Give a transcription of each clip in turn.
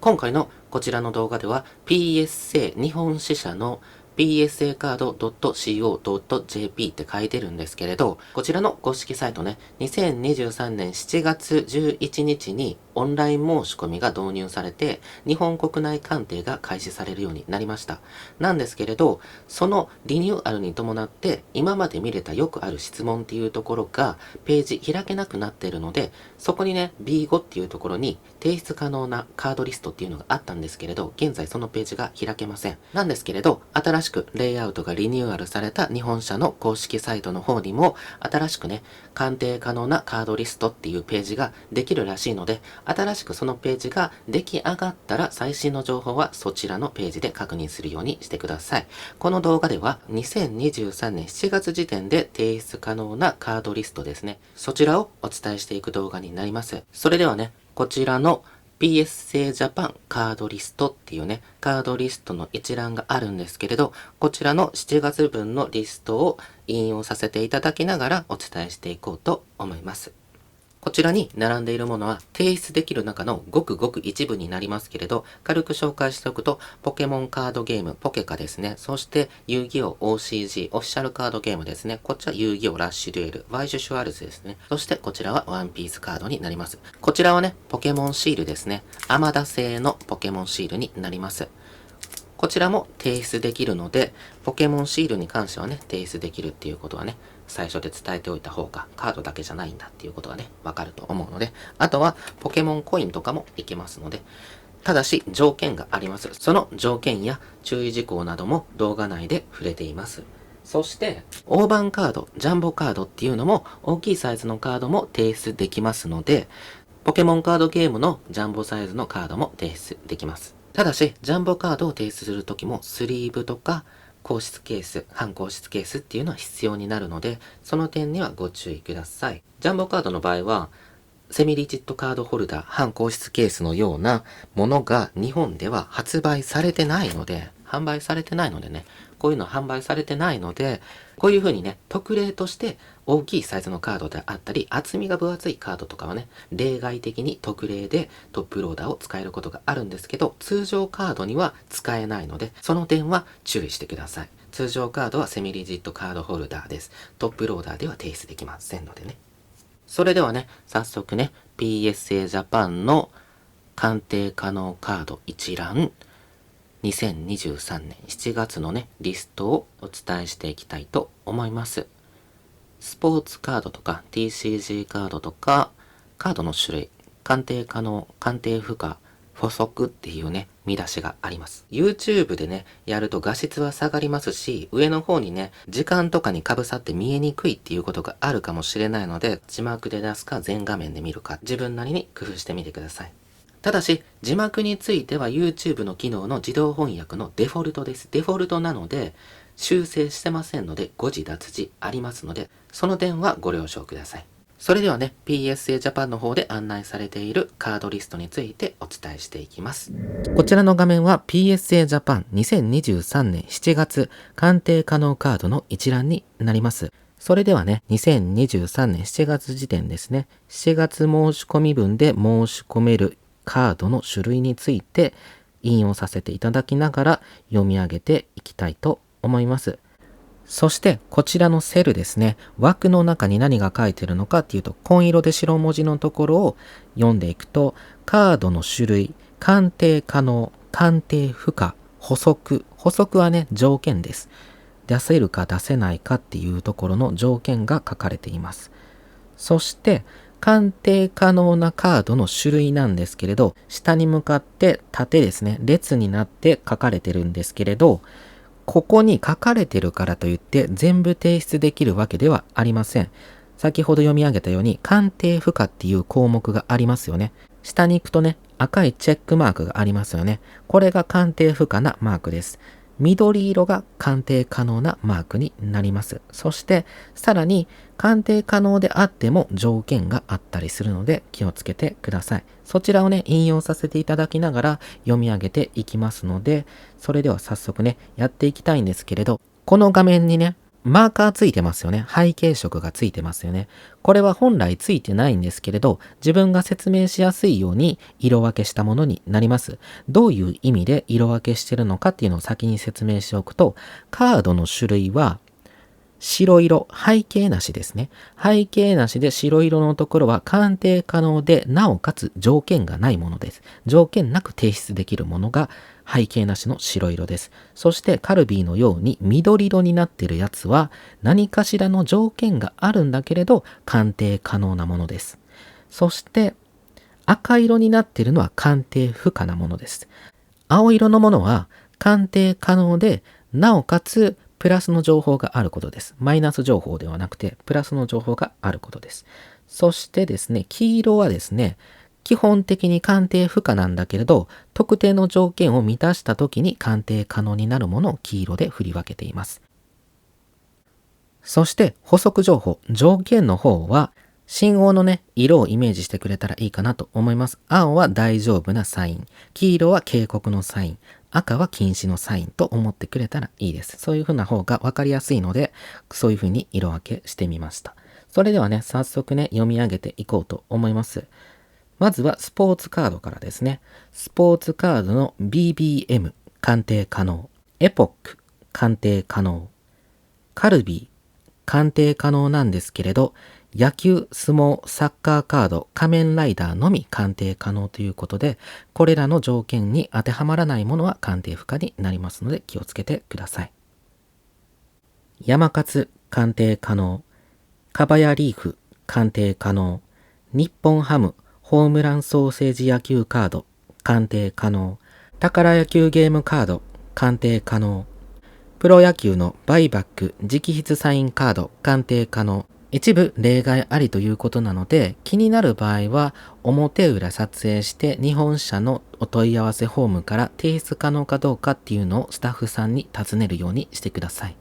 今回のこちらの動画では PSA 日本支社の PSA カード .co.jp って書いてるんですけれど、こちらの公式サイトね、2023年7月11日にオンライン申し込みが導入されて、日本国内鑑定が開始されるようになりました。なんですけれど、そのリニューアルに伴って、今まで見れたよくある質問っていうところが、ページ開けなくなっているので、そこにね、B5 っていうところに提出可能なカードリストっていうのがあったんですけれど、現在そのページが開けません。なんですけれど、新しくレイアウトがリニューアルされた日本社の公式サイトの方にも、新しくね、鑑定可能なカードリストっていうページができるらしいので、新しくそのページが出来上がったら最新の情報はそちらのページで確認するようにしてください。この動画では2023年7月時点で提出可能なカードリストですね。そちらをお伝えしていく動画になります。それではね、こちらの PSA Japan カードリストっていうね、カードリストの一覧があるんですけれど、こちらの7月分のリストを引用させていただきながらお伝えしていこうと思います。こちらに並んでいるものは提出できる中のごくごく一部になりますけれど、軽く紹介しておくと、ポケモンカードゲーム、ポケカですね。そして、遊戯王 OCG、オフィシャルカードゲームですね。こっちは遊戯王ラッシュデュエル、バイジュシュワルツですね。そして、こちらはワンピースカードになります。こちらはね、ポケモンシールですね。アマダ製のポケモンシールになります。こちらも提出できるので、ポケモンシールに関してはね、提出できるっていうことはね、最初で伝えておいた方が、カードだけじゃないんだっていうことがね、わかると思うので、あとは、ポケモンコインとかもいけますので、ただし、条件があります。その条件や注意事項なども動画内で触れています。そして、大判カード、ジャンボカードっていうのも、大きいサイズのカードも提出できますので、ポケモンカードゲームのジャンボサイズのカードも提出できます。ただし、ジャンボカードを提出するときも、スリーブとか、硬質ケース、半硬質ケースっていうのは必要になるので、その点にはご注意ください。ジャンボカードの場合は、セミリジットカードホルダー、半硬質ケースのようなものが日本では発売されてないので、販売されてないのでね、こういうの販売されてないので、こういう風にね、特例として大きいサイズのカードであったり、厚みが分厚いカードとかはね、例外的に特例でトップローダーを使えることがあるんですけど、通常カードには使えないので、その点は注意してください。通常カードはセミリジットカードホルダーです。トップローダーでは提出できませんのでね。それではね、早速ね、PSA Japan の鑑定可能カード一覧、2023年7月のね、リストをお伝えしていきたいと思います。スポーツカードとか TCG カードとか、カードの種類、鑑定可能、鑑定不可、補足っていうね、見出しがあります。YouTube でね、やると画質は下がりますし、上の方にね、時間とかに被さって見えにくいっていうことがあるかもしれないので、字幕で出すか全画面で見るか、自分なりに工夫してみてください。ただし、字幕については YouTube の機能の自動翻訳のデフォルトです。デフォルトなので、修正してませんので、誤字脱字ありますので、その点はご了承ください。それではね、PSA Japan の方で案内されているカードリストについてお伝えしていきます。こちらの画面は PSA Japan 2023年7月鑑定可能カードの一覧になります。それではね、2023年7月時点ですね、7月申し込み分で申し込めるカードの種類について引用させていただきながら読み上げていきたいと思います。そしてこちらのセルですね、枠の中に何が書いてるのかっていうと、紺色で白文字のところを読んでいくと、カードの種類、鑑定可能、鑑定不可、補足。補足はね、条件です。出せるか出せないかっていうところの条件が書かれています。そして、鑑定可能なカードの種類なんですけれど、下に向かって縦ですね、列になって書かれてるんですけれど、ここに書かれてるからといって全部提出できるわけではありません。先ほど読み上げたように、鑑定不可っていう項目がありますよね。下に行くとね、赤いチェックマークがありますよね。これが鑑定不可なマークです。緑色が鑑定可能なマークになります。そして、さらに鑑定可能であっても条件があったりするので気をつけてください。そちらをね、引用させていただきながら読み上げていきますので、それでは早速ね、やっていきたいんですけれど、この画面にね、マーカーついてますよね。背景色がついてますよね。これは本来ついてないんですけれど、自分が説明しやすいように色分けしたものになります。どういう意味で色分けしてるのかっていうのを先に説明しておくと、カードの種類は白色、背景なしですね。背景なしで白色のところは鑑定可能で、なおかつ条件がないものです。条件なく提出できるものが背景なしの白色です。そしてカルビーのように緑色になっているやつは何かしらの条件があるんだけれど鑑定可能なものです。そして赤色になっているのは鑑定不可なものです。青色のものは鑑定可能で、なおかつプラスの情報があることです。マイナス情報ではなくて、プラスの情報があることです。そしてですね、黄色はですね、基本的に鑑定不可なんだけれど、特定の条件を満たした時に鑑定可能になるものを黄色で振り分けています。そして補足情報、条件の方は、信号のね、色をイメージしてくれたらいいかなと思います。青は大丈夫なサイン。黄色は警告のサイン。赤は禁止のサインと思ってくれたらいいです。そういう風な方が分かりやすいので、そういう風に色分けしてみました。それではね、早速ね、読み上げていこうと思います。まずはスポーツカードからですね。スポーツカードの BBM 鑑定可能。エポック鑑定可能。カルビー鑑定可能なんですけれど、野球、相撲、サッカーカード、仮面ライダーのみ鑑定可能ということで、これらの条件に当てはまらないものは鑑定不可になりますので気をつけてください。山勝鑑定可能。カバヤリーフ鑑定可能。日本ハムホームランソーセージ野球カード鑑定可能。宝野球ゲームカード鑑定可能。プロ野球のバイバック直筆サインカード鑑定可能。一部例外ありということなので、気になる場合は表裏撮影して日本社のお問い合わせフォームから提出可能かどうかっていうのをスタッフさんに尋ねるようにしてください。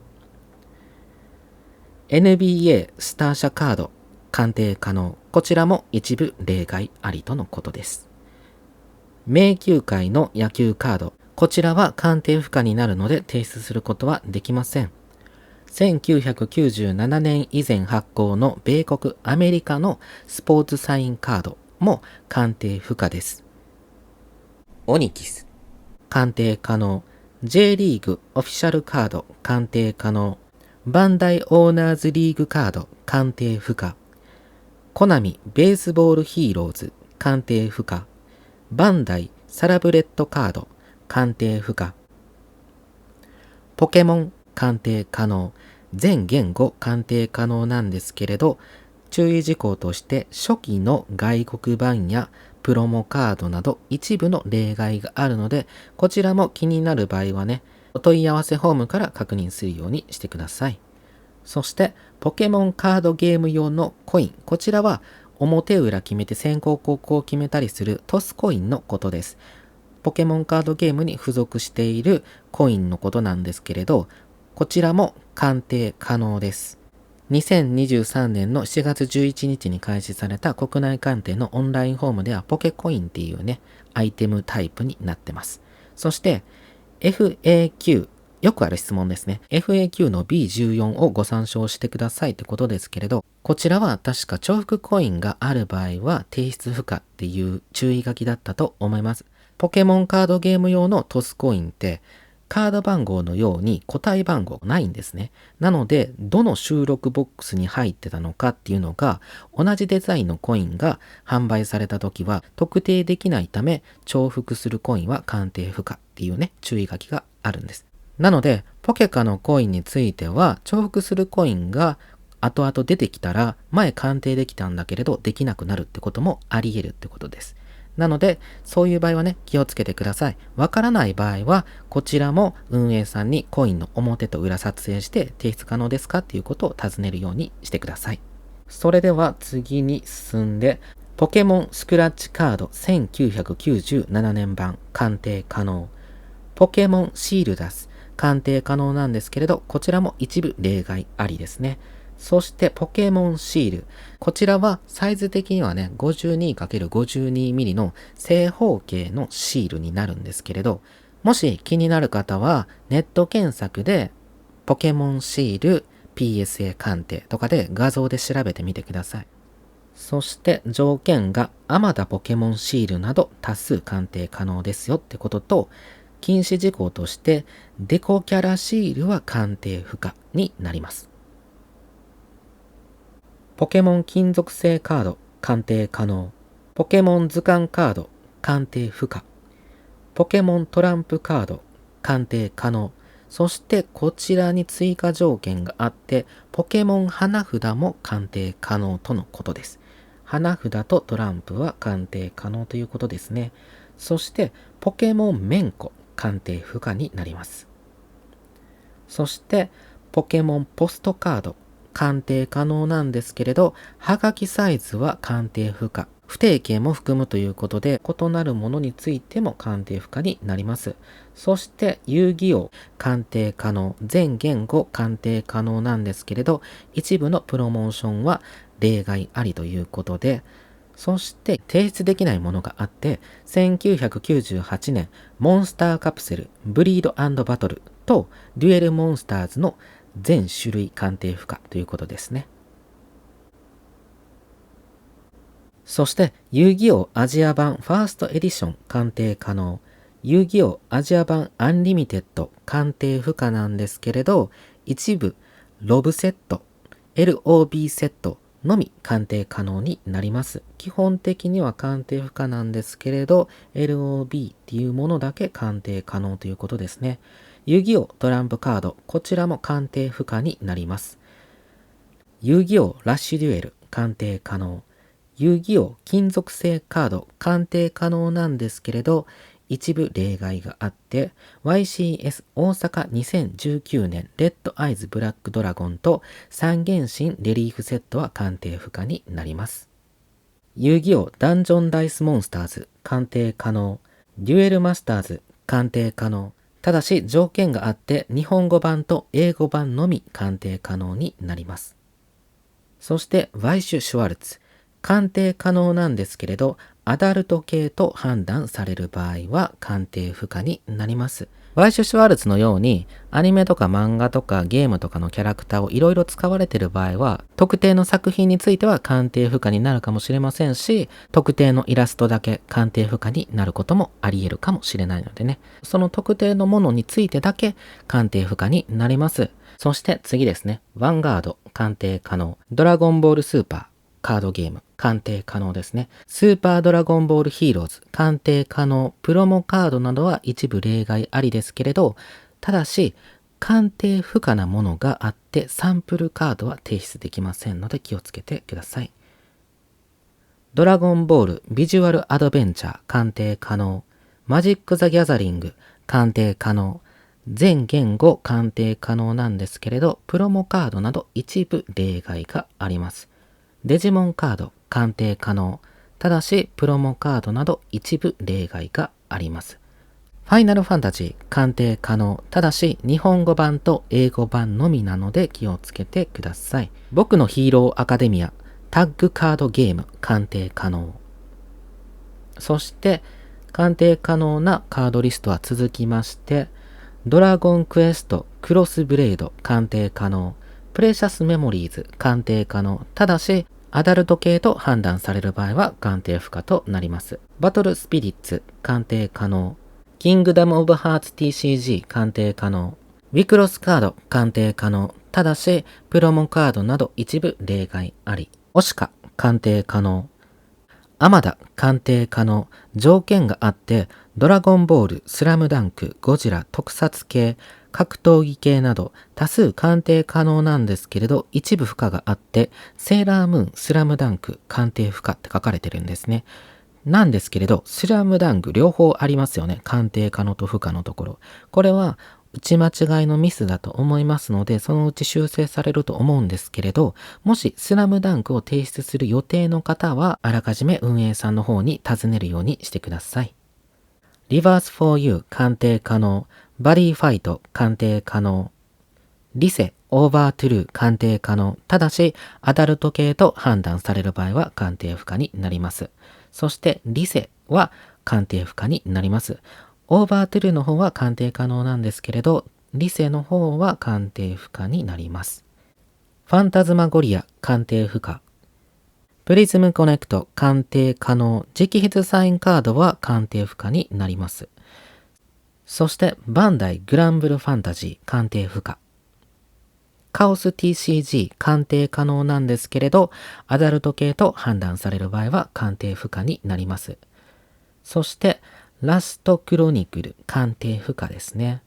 NBA スター社カード鑑定可能。こちらも一部例外ありとのことです。名球会の野球カード。こちらは鑑定不可になるので提出することはできません。1997年以前発行の米国アメリカのスポーツサインカードも鑑定不可です。オニキス鑑定可能。J リーグオフィシャルカード鑑定可能。バンダイオーナーズリーグカード鑑定不可。コナミベースボールヒーローズ鑑定不可。バンダイサラブレッドカード鑑定不可。ポケモン鑑定可能。全言語鑑定可能なんですけれど、注意事項として初期の外国版やプロモカードなど一部の例外があるので、こちらも気になる場合はね、お問い合わせフォームから確認するようにしてください。そしてポケモンカードゲーム用のコイン、こちらは表裏決めて先行後攻を決めたりするトスコインのことです。ポケモンカードゲームに付属しているコインのことなんですけれど、こちらも鑑定可能です。2023年の7月11日に開始された国内鑑定のオンラインフォームではポケコインっていうね、アイテムタイプになってます。そして FAQ、よくある質問ですね。FAQ の B14 をご参照してくださいってことですけれど、こちらは確か重複コインがある場合は提出不可っていう注意書きだったと思います。ポケモンカードゲーム用のトスコインってカード番号のように個体番号ないんですね。なので、どの収録ボックスに入ってたのかっていうのが、同じデザインのコインが販売された時は特定できないため、重複するコインは鑑定不可っていうね、注意書きがあるんです。なので、ポケカのコインについては、重複するコインが後々出てきたら、前鑑定できたんだけれど、できなくなるってこともあり得るってことです。なので、そういう場合はね、気をつけてください。わからない場合は、こちらも運営さんにコインの表と裏撮影して提出可能ですかっていうことを尋ねるようにしてください。それでは次に進んで、ポケモンスクラッチカード1997年版鑑定可能。ポケモンシールダス鑑定可能なんですけれど、こちらも一部例外ありですね。そしてポケモンシール。こちらはサイズ的にはね、52×52mm の正方形のシールになるんですけれど、もし気になる方はネット検索でポケモンシール PSA 鑑定とかで画像で調べてみてください。そして条件があまたポケモンシールなど多数鑑定可能ですよってことと、禁止事項としてデコキャラシールは鑑定不可になります。ポケモン金属製カード鑑定可能。ポケモン図鑑カード鑑定不可。ポケモントランプカード鑑定可能。そしてこちらに追加条件があって、ポケモン花札も鑑定可能とのことです。花札とトランプは鑑定可能ということですね。そしてポケモンメンコ鑑定不可になります。そしてポケモンポストカード鑑定可能なんですけれど、はがきサイズは鑑定不可。不定形も含むということで、異なるものについても鑑定不可になります。そして遊戯王鑑定可能、全言語鑑定可能なんですけれど、一部のプロモーションは例外ありということで、そして提出できないものがあって、1998年モンスターカプセルブリード&バトルとデュエルモンスターズの全種類鑑定不可ということですね。そして遊戯王アジア版ファーストエディション鑑定可能、遊戯王アジア版アンリミテッド鑑定不可なんですけれど、一部ロブセット LOB セットのみ鑑定可能になります。基本的には鑑定不可なんですけれど、LOB っていうものだけ鑑定可能ということですね。遊戯王トランプカード、こちらも鑑定不可になります。遊戯王ラッシュデュエル鑑定可能。遊戯王金属製カード鑑定可能なんですけれど、一部例外があって、YCS 大阪2019年レッドアイズブラックドラゴンと三原神レリーフセットは鑑定不可になります。遊戯王ダンジョンダイスモンスターズ鑑定可能。デュエルマスターズ鑑定可能。ただし条件があって、日本語版と英語版のみ鑑定可能になります。そしてワイシュ・シュワルツ鑑定可能なんですけれど、アダルト系と判断される場合は鑑定不可になります。ワイシュ・シュワルツのようにアニメとか漫画とかゲームとかのキャラクターをいろいろ使われている場合は、特定の作品については鑑定不可になるかもしれませんし、特定のイラストだけ鑑定不可になることもあり得るかもしれないのでね、その特定のものについてだけ鑑定不可になります。そして次ですね、ヴァンガード鑑定可能、ドラゴンボールスーパーカードゲーム鑑定可能ですね。スーパードラゴンボールヒーローズ鑑定可能、プロモカードなどは一部例外ありですけれど、ただし鑑定不可なものがあってサンプルカードは提出できませんので気をつけてください。ドラゴンボールビジュアルアドベンチャー鑑定可能、マジック・ザ・ギャザリング鑑定可能、全言語鑑定可能なんですけれど、プロモカードなど一部例外があります。デジモンカード鑑定可能、ただしプロモカードなど一部例外があります。ファイナルファンタジー鑑定可能、ただし日本語版と英語版のみなので気をつけてください。僕のヒーローアカデミアタッグカードゲーム鑑定可能。そして鑑定可能なカードリストは続きまして、ドラゴンクエストクロスブレード鑑定可能、プレシャスメモリーズ鑑定可能、ただしアダルト系と判断される場合は鑑定不可となります。バトルスピリッツ鑑定可能、キングダムオブハーツ TCG 鑑定可能、ウィクロスカード鑑定可能、ただしプロモカードなど一部例外あり。オシカ鑑定可能、アマダ鑑定可能、条件があって、ドラゴンボール、スラムダンク、ゴジラ、特撮系、格闘技系など多数鑑定可能なんですけれど、一部不可があって、セーラームーン、スラムダンク、鑑定不可って書かれてるんですね。なんですけれど、スラムダンク両方ありますよね。鑑定可能と不可のところ。これは打ち間違いのミスだと思いますので、そのうち修正されると思うんですけれど、もしスラムダンクを提出する予定の方は、あらかじめ運営さんの方に尋ねるようにしてください。リバース for you 鑑定可能、バディファイト鑑定可能、リセオーバートゥルー鑑定可能、ただしアダルト系と判断される場合は鑑定不可になります。そしてリセは鑑定不可になります。オーバートゥルーの方は鑑定可能なんですけれど、リセの方は鑑定不可になります。ファンタズマゴリア鑑定不可。プリズムコネクト鑑定可能。直筆サインカードは鑑定不可になります。そしてバンダイグランブルファンタジー鑑定不可。カオス TCG 鑑定可能なんですけれど、アダルト系と判断される場合は鑑定不可になります。そしてラストクロニクル鑑定不可ですね。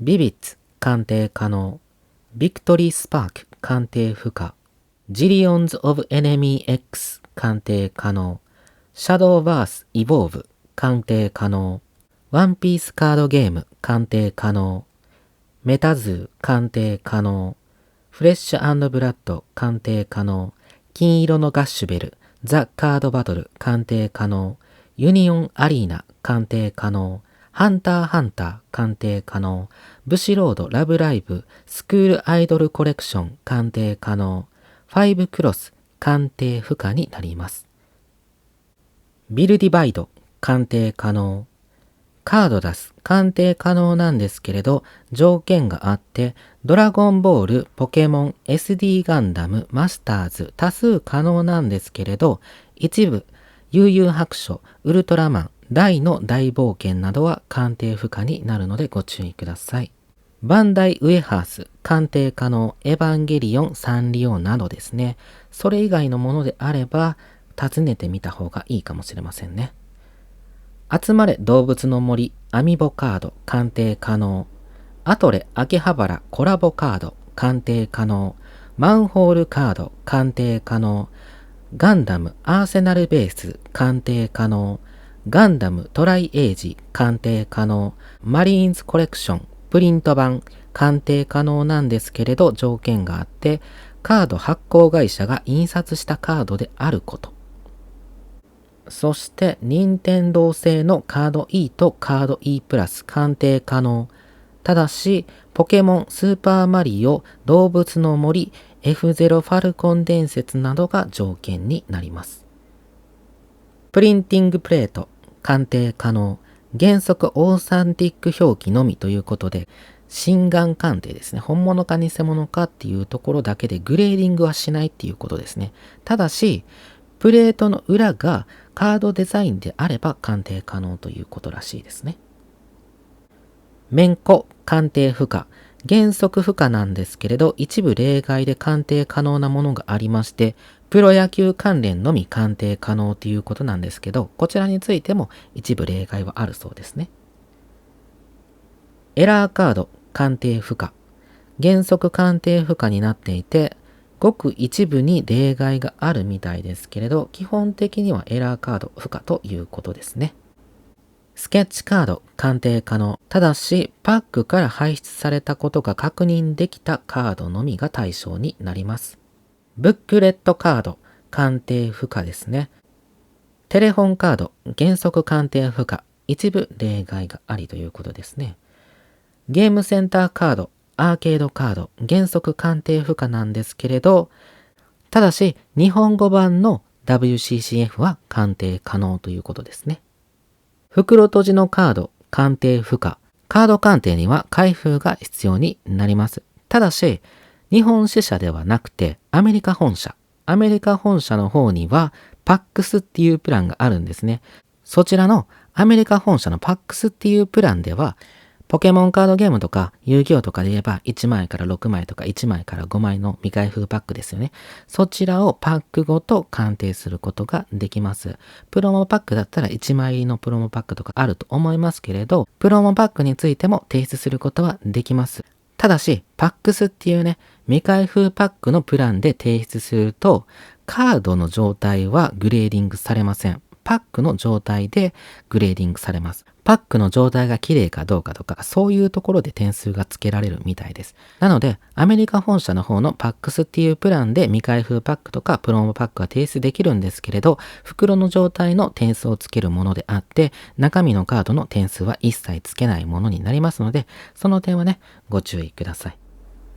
ビビッツ鑑定可能。ビクトリースパーク鑑定不可。ジリオンズ・オブ・エネミー X 鑑定可能。シャドーバース・イボーブ鑑定可能。ワンピースカードゲーム鑑定可能。メタズー鑑定可能。フレッシュ&ブラッド鑑定可能。金色のガッシュベルザ・カードバトル鑑定可能。ユニオンアリーナ鑑定可能。ハンターハンター鑑定可能。ブシロードラブライブスクールアイドルコレクション鑑定可能。5クロス鑑定不可になります。ビルディバイド鑑定可能。カード出す鑑定可能なんですけれど、条件があって、ドラゴンボール、ポケモン、SD ガンダム、マスターズ多数可能なんですけれど、一部悠々白書、ウルトラマン、大の大冒険などは鑑定不可になるのでご注意ください。バンダイウェハース鑑定可能。エヴァンゲリオン、サンリオなどですね。それ以外のものであれば尋ねてみた方がいいかもしれませんね。集まれ動物の森アミボカード鑑定可能。アトレ秋葉原コラボカード鑑定可能。マンホールカード鑑定可能。ガンダムアーセナルベース鑑定可能。ガンダムトライエイジ鑑定可能。マリーンズコレクションプリント版鑑定可能なんですけれど、条件があって、カード発行会社が印刷したカードであること。そして任天堂製のカード E とカード E プラス鑑定可能。ただしポケモン、スーパーマリオ、動物の森、F0 ファルコン伝説などが条件になります。プリンティングプレート鑑定可能。原則オーサンティック表記のみということで、真贋鑑定ですね。本物か偽物かっていうところだけでグレーディングはしないっていうことですね。ただしプレートの裏がカードデザインであれば鑑定可能ということらしいですね。メンコ鑑定不可。原則不可なんですけれど、一部例外で鑑定可能なものがありまして、プロ野球関連のみ鑑定可能ということなんですけど、こちらについても一部例外はあるそうですね。エラーカード鑑定不可。原則鑑定不可になっていて、ごく一部に例外があるみたいですけれど、基本的にはエラーカード不可ということですね。スケッチカード鑑定可能。ただしパックから排出されたことが確認できたカードのみが対象になります。ブックレットカード鑑定不可ですね。テレフォンカード原則鑑定不可。一部例外がありということですね。ゲームセンターカード、アーケードカード原則鑑定不可なんですけれど、ただし日本語版の WCCF は鑑定可能ということですね。袋閉じのカード鑑定不可。カード鑑定には開封が必要になります。ただし日本支社ではなくてアメリカ本社の方にはパックスっていうプランがあるんですね。そちらのアメリカ本社のパックスっていうプランでは、ポケモンカードゲームとか遊戯王とかで言えば1枚から6枚とか1枚から5枚の未開封パックですよね。そちらをパックごと鑑定することができます。プロモパックだったら1枚入りのプロモパックとかあると思いますけれど、プロモパックについても提出することはできます。ただし、パックスっていうね、未開封パックのプランで提出すると、カードの状態はグレーディングされません。パックの状態でグレーディングされます。パックの状態が綺麗かどうかとか、そういうところで点数がつけられるみたいです。なので、アメリカ本社の方のパックスっていうプランで未開封パックとかプロモパックは提出できるんですけれど、袋の状態の点数をつけるものであって、中身のカードの点数は一切つけないものになりますので、その点はね、ご注意ください。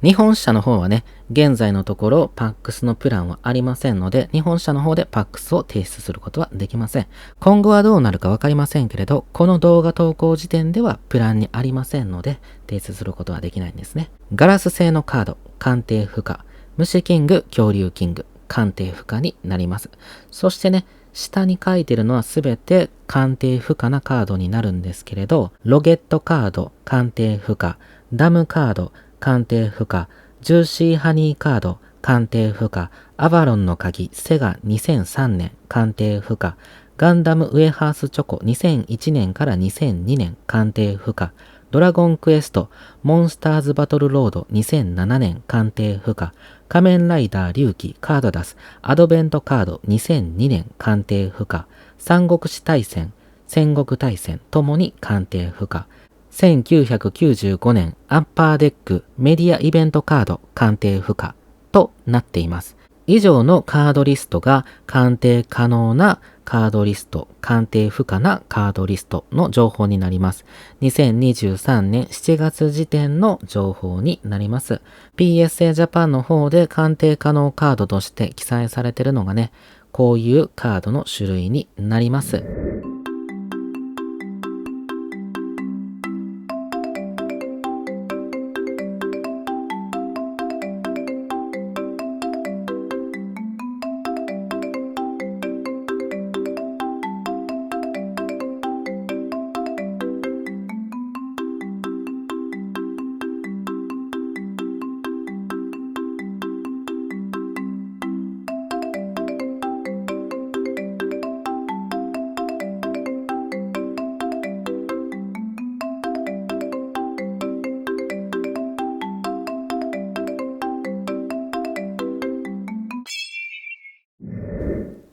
日本社の方はね、現在のところパックスのプランはありませんので、日本社の方でパックスを提出することはできません。今後はどうなるかわかりませんけれど、この動画投稿時点ではプランにありませんので、提出することはできないんですね。ガラス製のカード、鑑定不可。虫キング、恐竜キング、鑑定不可になります。そしてね、下に書いてるのはすべて鑑定不可なカードになるんですけれど、ロゲットカード、鑑定不可、ダムカード、鑑定不可、ジューシーハニーカード、鑑定不可、アバロンの鍵、セガ2003年、鑑定不可、ガンダムウェハースチョコ2001年から2002年、鑑定不可、ドラゴンクエスト、モンスターズバトルロード2007年、鑑定不可、仮面ライダー龍騎カードダス、アドベントカード2002年、鑑定不可、三国志大戦、戦国大戦ともに鑑定不可、1995年アッパーデックメディアイベントカード鑑定不可となっています。以上のカードリストが鑑定可能なカードリスト、鑑定不可なカードリストの情報になります。2023年7月時点の情報になります。PSA ジャパンの方で鑑定可能カードとして記載されているのがね、こういうカードの種類になります。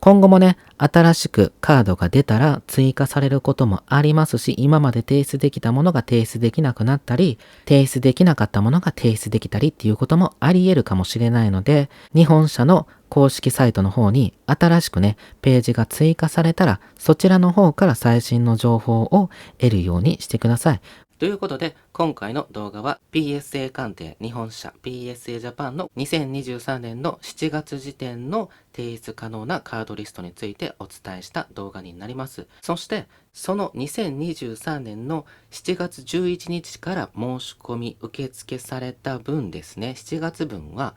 今後もね、新しくカードが出たら追加されることもありますし、今まで提出できたものが提出できなくなったり、提出できなかったものが提出できたりっていうこともあり得るかもしれないので、日本社の公式サイトの方に新しくね、ページが追加されたら、そちらの方から最新の情報を得るようにしてください。ということで、今回の動画は PSA 鑑定日本社 PSA ジャパンの2023年の7月時点の提出可能なカードリストについてお伝えした動画になります。そして、その2023年の7月11日から申し込み受付された分ですね、7月分は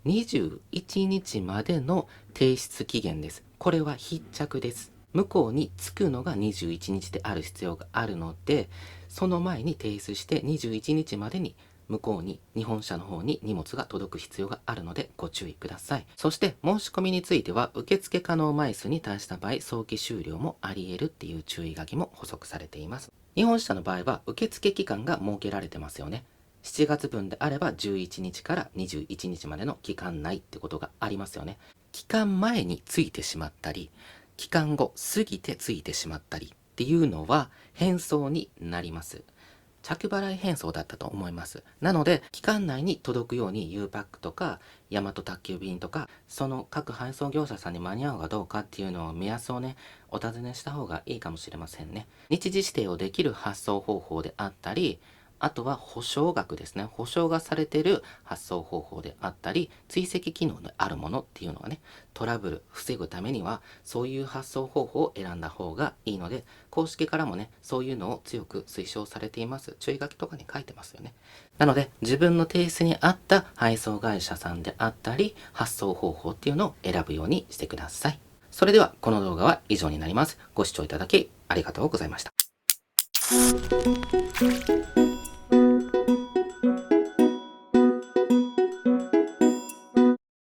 21日までの提出期限です。これは必着です。向こうに着くのが21日である必要があるので、その前に提出して21日までに向こうに日本社の方に荷物が届く必要があるのでご注意ください。そして申し込みについては受付可能枚数に達した場合早期終了もあり得るっていう注意書きも補足されています。日本社の場合は受付期間が設けられてますよね。7月分であれば11日から21日までの期間内ってことがありますよね。期間前についてしまったり、期間後過ぎてついてしまったりっていうのは返送になります。着払い返送だったと思います。なので期間内に届くように U パックとか大和宅急便とかその各配送業者さんに間に合うかどうかっていうのを目安をねお尋ねした方がいいかもしれませんね。日時指定をできる発送方法であったり、あとは保証額ですね。保証がされている発送方法であったり、追跡機能であるものっていうのがね、トラブル防ぐためには、そういう発送方法を選んだ方がいいので、公式からもね、そういうのを強く推奨されています。注意書きとかに書いてますよね。なので、自分の提出に合った配送会社さんであったり、発送方法っていうのを選ぶようにしてください。それでは、この動画は以上になります。ご視聴いただきありがとうございました。